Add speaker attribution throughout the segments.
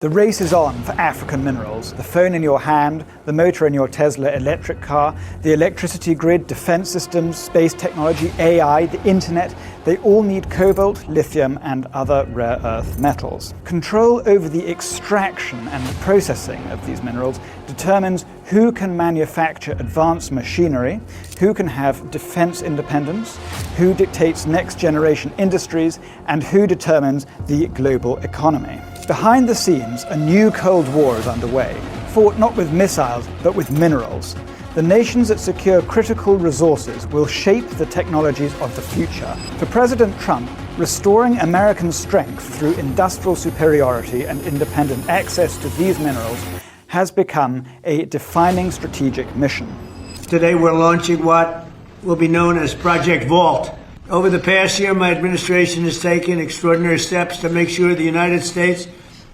Speaker 1: The race is on for African minerals. The phone in your hand, the motor in your Tesla electric car, the electricity grid, defense systems, space technology, AI, the internet, they all need cobalt, lithium, and other rare earth metals. Control over the extraction and processing of these minerals determines who can manufacture advanced machinery, who can have defense independence, who dictates next generation industries, and who determines the global economy. Behind the scenes, a new Cold War is underway, fought not with missiles, but with minerals. The nations that secure critical resources will shape the technologies of the future. For President Trump, restoring American strength through industrial superiority and independent access to these minerals has become a defining strategic mission.
Speaker 2: Today we're launching what will be known as Project Vault. Over the past year, my administration has taken extraordinary steps to make sure the United States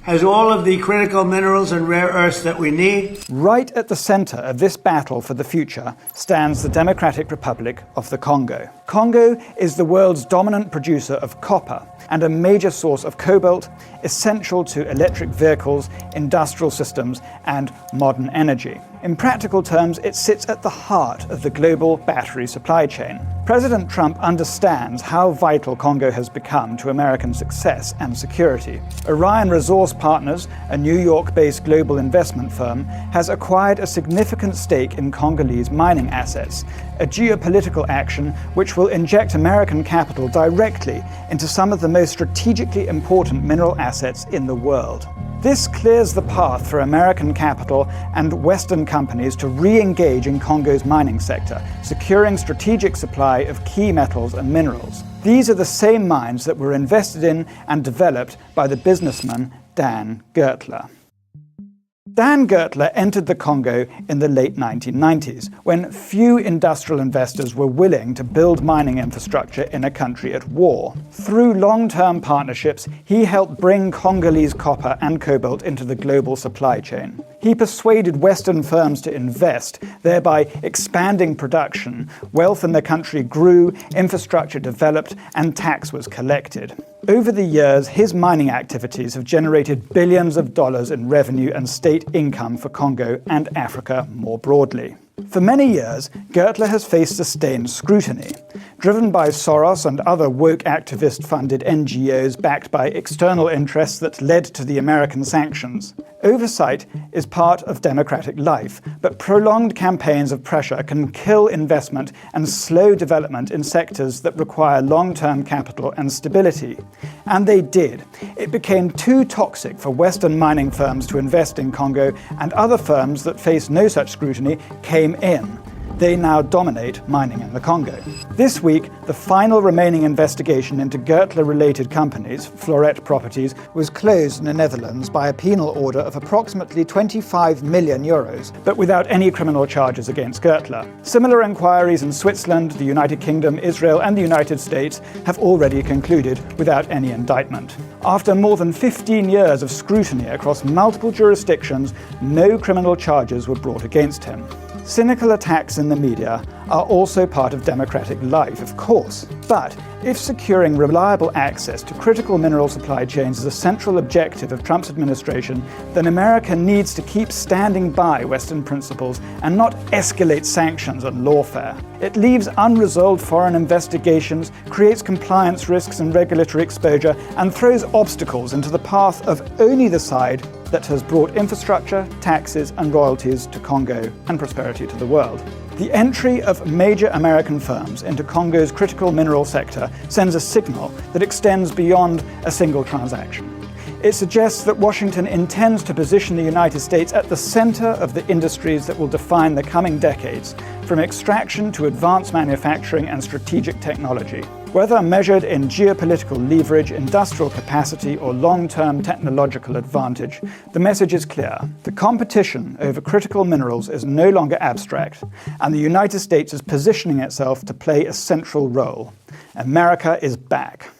Speaker 2: has all of the critical minerals and rare earths that we need.
Speaker 1: Right at the center of this battle for the future stands the Democratic Republic of the Congo. Congo is the world's dominant producer of copper and a major source of cobalt, essential to electric vehicles, industrial systems, and modern energy. In practical terms, it sits at the heart of the global battery supply chain. President Trump understands how vital Congo has become to American success and security. Orion Resource Partners, a New York-based global investment firm, has acquired a significant stake in Congolese mining assets, a geopolitical action which will inject American capital directly into some of the most strategically important mineral assets in the world. This clears the path for American capital and Western companies to re-engage in Congo's mining sector, securing strategic supply of key metals and minerals. These are the same mines that were invested in and developed by the businessman Dan Gertler. Dan Gertler entered the Congo in the late 1990s, when few industrial investors were willing to build mining infrastructure in a country at war. Through long-term partnerships, he helped bring Congolese copper and cobalt into the global supply chain. He persuaded Western firms to invest, thereby expanding production. Wealth in the country grew, infrastructure developed, and tax was collected. Over the years, his mining activities have generated billions of dollars in revenue and state income for Congo and Africa more broadly. For many years, Gertler has faced sustained scrutiny, driven by Soros and other woke activist-funded NGOs backed by external interests that led to the American sanctions. Oversight is part of democratic life, but prolonged campaigns of pressure can kill investment and slow development in sectors that require long-term capital and stability. And they did. It became too toxic for Western mining firms to invest in Congo, and other firms that faced no such scrutiny came in. They now dominate mining in the Congo. This week, the final remaining investigation into Gertler-related companies, Floret Properties, was closed in the Netherlands by a penal order of approximately 25 million euros, but without any criminal charges against Gertler. Similar inquiries in Switzerland, the United Kingdom, Israel, and the United States have already concluded without any indictment. After more than 15 years of scrutiny across multiple jurisdictions, no criminal charges were brought against him. Cynical attacks in the media are also part of democratic life, of course. But if securing reliable access to critical mineral supply chains is a central objective of Trump's administration, then America needs to keep standing by Western principles and not escalate sanctions and lawfare. It leaves unresolved foreign investigations, creates compliance risks and regulatory exposure, and throws obstacles into the path of only the side that has brought infrastructure, taxes, and royalties to Congo and prosperity to the world. The entry of major American firms into Congo's critical mineral sector sends a signal that extends beyond a single transaction. It suggests that Washington intends to position the United States at the center of the industries that will define the coming decades, from extraction to advanced manufacturing and strategic technology. Whether measured in geopolitical leverage, industrial capacity, or long-term technological advantage, the message is clear. The competition over critical minerals is no longer abstract, and the United States is positioning itself to play a central role. America is back.